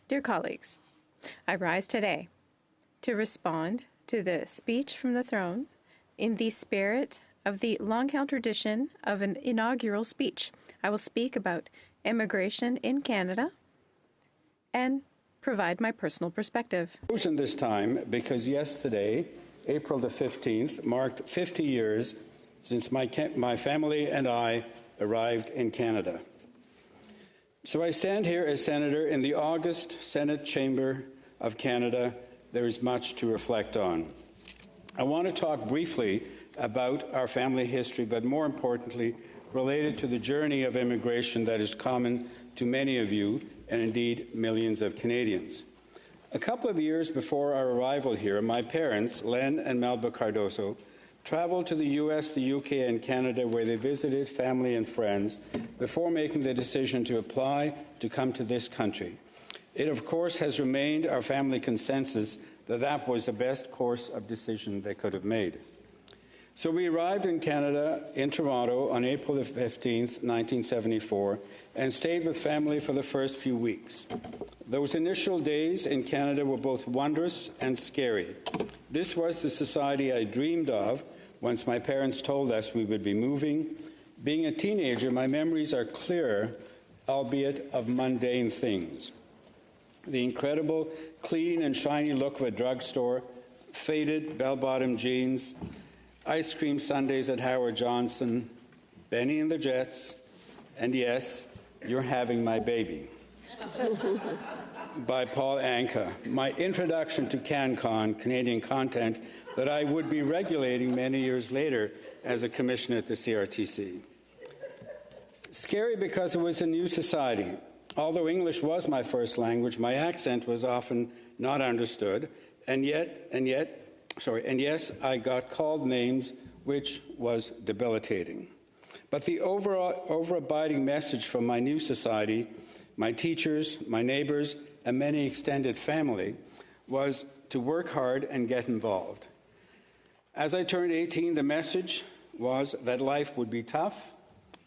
Dear colleagues, I rise today to respond to the speech from the throne in the spirit of the long-held tradition of an inaugural speech. I will speak about immigration in Canada and provide my personal perspective. I've chosen this time because yesterday, April the 15th, marked 50 years since my family and I arrived in Canada. So I stand here as Senator in the August Senate Chamber of Canada. There is much to reflect on. I want to talk briefly about our family history, but more importantly, related to the journey of immigration that is common to many of you, and indeed millions of Canadians. A couple of years before our arrival here, my parents, Len and Melba Cardozo, traveled to the U.S., the U.K., and Canada, where they visited family and friends before making the decision to apply to come to this country. It, of course, has remained our family consensus that that was the best course of decision they could have made. So we arrived in Canada, in Toronto, on April the 15th, 1974, and stayed with family for the first few weeks. Those initial days in Canada were both wondrous and scary. This was the society I dreamed of once my parents told us we would be moving. Being a teenager, my memories are clearer, albeit of mundane things. The incredible, clean and shiny look of a drugstore, faded bell-bottom jeans, ice cream sundaes at Howard Johnson, Benny and the Jets, and yes, You're Having My Baby by Paul Anka, my introduction to CanCon, Canadian content, that I would be regulating many years later as a commissioner at the CRTC. Scary because it was a new society. Although English was my first language, my accent was often not understood, and yes, I got called names, which was debilitating. But the overabiding message from my new society, my teachers, my neighbors, and many extended family was to work hard and get involved. As I turned 18, the message was that life would be tough,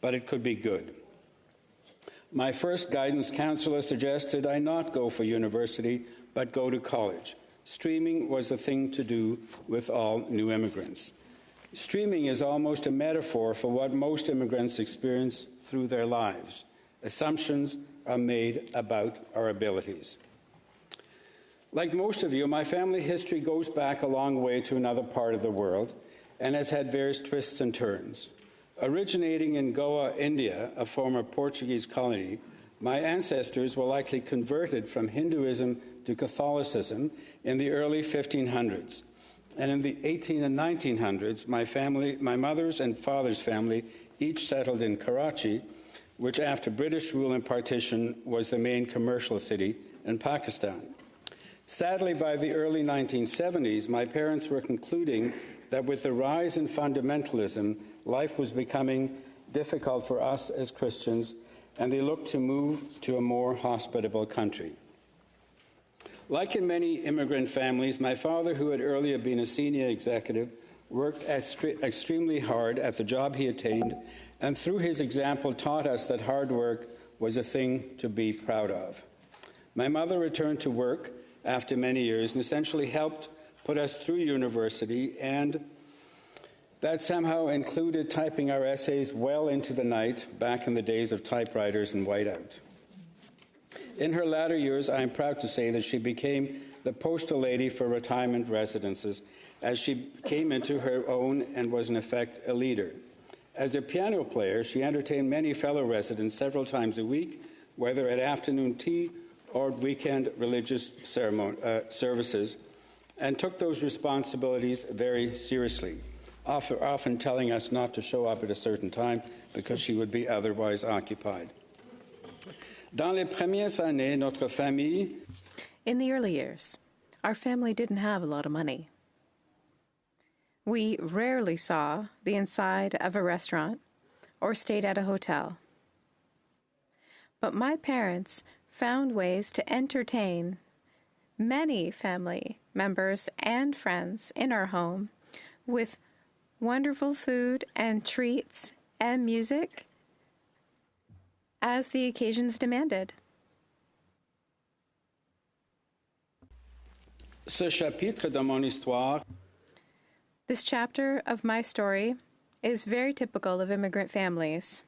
but it could be good. My first guidance counselor suggested I not go for university, but go to college. Streaming was the thing to do with all new immigrants. Streaming is almost a metaphor for what most immigrants experience through their lives. Assumptions are made about our abilities. Like most of you, my family history goes back a long way to another part of the world and has had various twists and turns. Originating in Goa, India, a former Portuguese colony, my ancestors were likely converted from Hinduism to Catholicism in the early 1500s. And in the 18 and 1900s, my mother's and father's family each settled in Karachi, which after British rule and partition was the main commercial city in Pakistan. Sadly, by the early 1970s, my parents were concluding that with the rise in fundamentalism, life was becoming difficult for us as Christians, and they looked to move to a more hospitable country. Like in many immigrant families, my father, who had earlier been a senior executive, worked extremely hard at the job he attained, and through his example taught us that hard work was a thing to be proud of. My mother returned to work after many years and essentially helped put us through university, and that somehow included typing our essays well into the night back in the days of typewriters and whiteout. In her latter years, I am proud to say that she became the postal lady for retirement residences as she came into her own and was in effect a leader. As a piano player, she entertained many fellow residents several times a week, whether at afternoon tea or weekend religious services, and took those responsibilities very seriously, often telling us not to show up at a certain time because she would be otherwise occupied. Dans les premières années, notre famille... In the early years, our family didn't have a lot of money. We rarely saw the inside of a restaurant or stayed at a hotel. But my parents found ways to entertain many family members and friends in our home with wonderful food and treats and music as the occasions demanded. Ce chapitre de mon histoire This chapter of my story is very typical of immigrant families.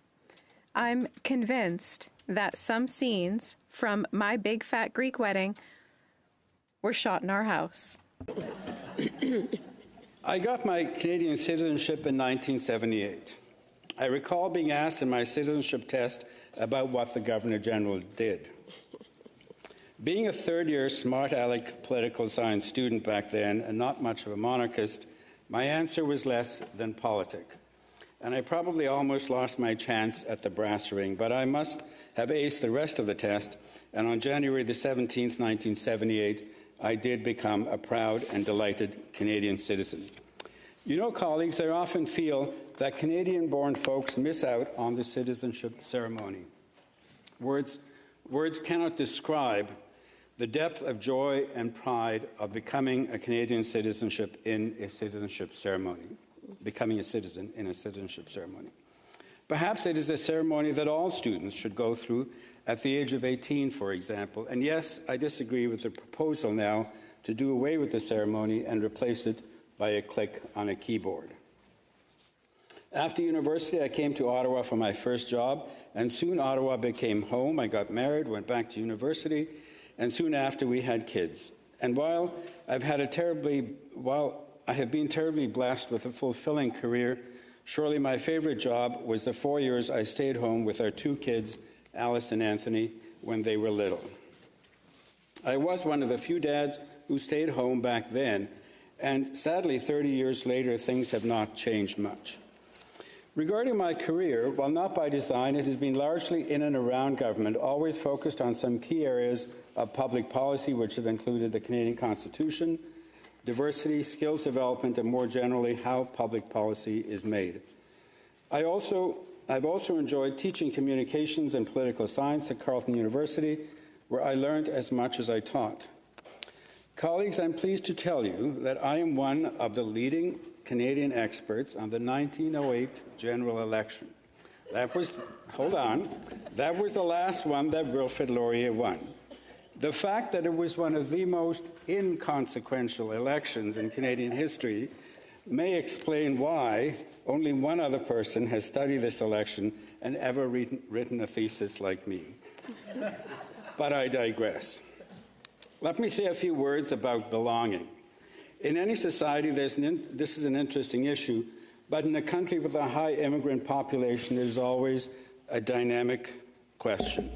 I'm convinced that some scenes from my big fat Greek wedding were shot in our house. I got my Canadian citizenship in 1978. I recall being asked in my citizenship test about what the Governor-General did. Being a third-year smart-aleck political science student back then and not much of a monarchist, my answer was less than politic. And I probably almost lost my chance at the brass ring, but I must have aced the rest of the test, and on January the 17th, 1978, I did become a proud and delighted Canadian citizen. You know, colleagues, I often feel that Canadian-born folks miss out on the citizenship ceremony. Words cannot describe the depth of joy and pride of becoming a Canadian citizenship in a citizenship ceremony, becoming a citizen in a citizenship ceremony. Perhaps it is a ceremony that all students should go through at the age of 18, for example. And yes, I disagree with the proposal now to do away with the ceremony and replace it by a click on a keyboard. After university, I came to Ottawa for my first job, and soon Ottawa became home. I got married, went back to university, and soon after we had kids. And while I have been terribly blessed with a fulfilling career, surely my favorite job was the 4 years I stayed home with our two kids, Alice and Anthony, when they were little. I was one of the few dads who stayed home back then, and sadly, 30 years later, things have not changed much. Regarding my career, while not by design, it has been largely in and around government, always focused on some key areas of public policy, which have included the Canadian Constitution, diversity, skills development, and more generally, how public policy is made. I've also enjoyed teaching communications and political science at Carleton University, where I learned as much as I taught. Colleagues, I'm pleased to tell you that I am one of the leading Canadian experts on the 1908 general election. That was the last one that Wilfrid Laurier won. The fact that it was one of the most inconsequential elections in Canadian history may explain why only one other person has studied this election and ever written a thesis like me. But I digress. Let me say a few words about belonging. In any society, this is an interesting issue, but in a country with a high immigrant population, it is always a dynamic question.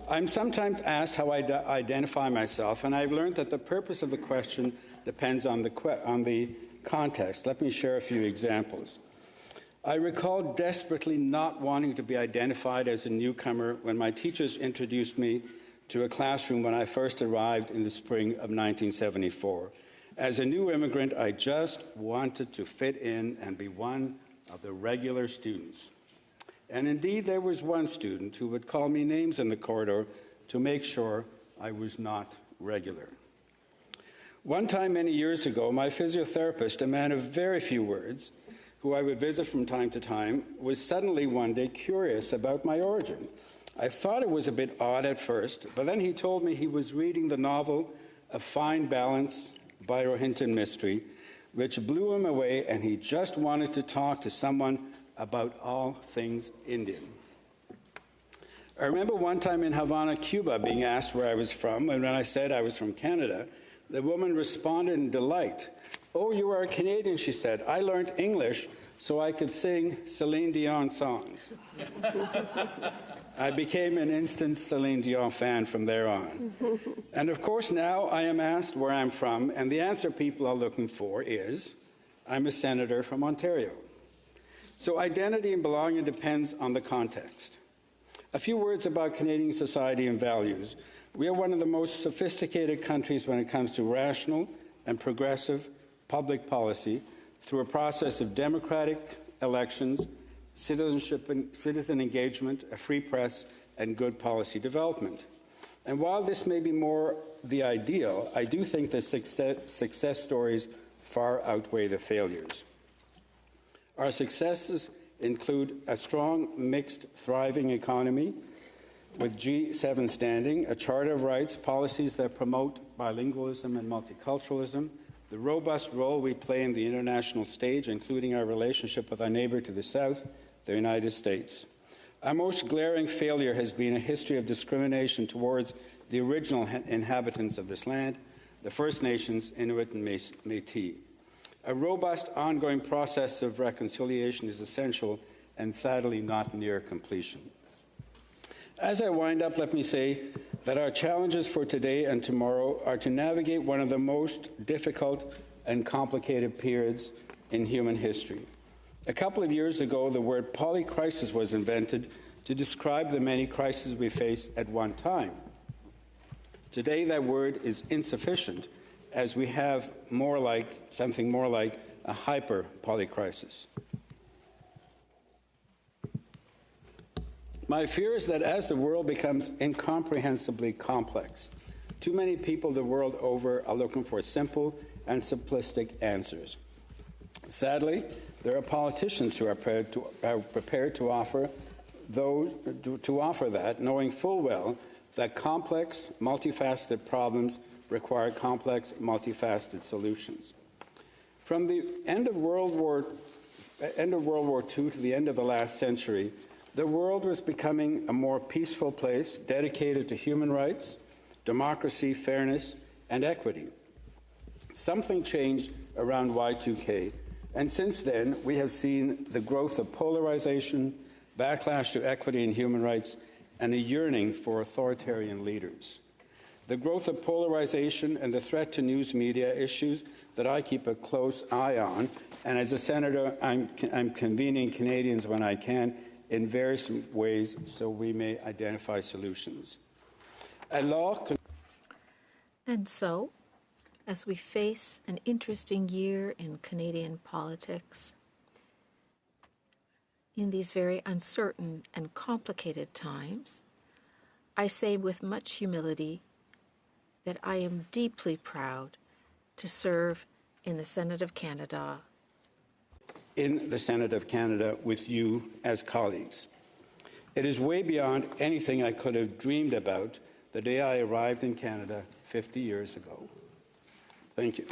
I'm sometimes asked how I identify myself, and I've learned that the purpose of the question depends on the context. Let me share a few examples. I recall desperately not wanting to be identified as a newcomer when my teachers introduced me to a classroom when I first arrived in the spring of 1974. As a new immigrant, I just wanted to fit in and be one of the regular students. And indeed, there was one student who would call me names in the corridor to make sure I was not regular. One time many years ago, my physiotherapist, a man of very few words, who I would visit from time to time, was suddenly one day curious about my origin. I thought it was a bit odd at first, but then he told me he was reading the novel A Fine Balance by Rohinton Mistry, which blew him away, and he just wanted to talk to someone about all things Indian. I remember one time in Havana, Cuba, being asked where I was from, and when I said I was from Canada, the woman responded in delight. "Oh, you are a Canadian," she said. "I learned English so I could sing Celine Dion songs." I became an instant Celine Dion fan from there on. And of course, now I am asked where I'm from, and the answer people are looking for is, I'm a senator from Ontario. So identity and belonging depends on the context. A few words about Canadian society and values. We are one of the most sophisticated countries when it comes to rational and progressive public policy through a process of democratic elections, citizenship and citizen engagement, a free press, and good policy development. And while this may be more the ideal, I do think the success stories far outweigh the failures. Our successes include a strong, mixed, thriving economy, with G7 standing, a charter of rights, policies that promote bilingualism and multiculturalism, the robust role we play in the international stage, including our relationship with our neighbor to the south, the United States. Our most glaring failure has been a history of discrimination towards the original inhabitants of this land, the First Nations, Inuit and Métis. A robust, ongoing process of reconciliation is essential and sadly not near completion. As I wind up, let me say that our challenges for today and tomorrow are to navigate one of the most difficult and complicated periods in human history. A couple of years ago, the word polycrisis was invented to describe the many crises we face at one time. Today, that word is insufficient, as we have something more like a hyper-polycrisis. My fear is that as the world becomes incomprehensibly complex, too many people the world over are looking for simple and simplistic answers. Sadly, there are politicians who are prepared to offer that, knowing full well that complex, multifaceted problems require complex, multifaceted solutions. From the end of World War II to the end of the last century, the world was becoming a more peaceful place dedicated to human rights, democracy, fairness, and equity. Something changed around Y2K, and since then we have seen the growth of polarization, backlash to equity and human rights, and a yearning for authoritarian leaders. The growth of polarization and the threat to news media issues that I keep a close eye on, and as a senator, I'm convening Canadians when I can in various ways so we may identify solutions. And so, as we face an interesting year in Canadian politics, in these very uncertain and complicated times, I say with much humility that I am deeply proud to serve in the Senate of Canada. In the Senate of Canada with you as colleagues. It is way beyond anything I could have dreamed about the day I arrived in Canada 50 years ago. Thank you.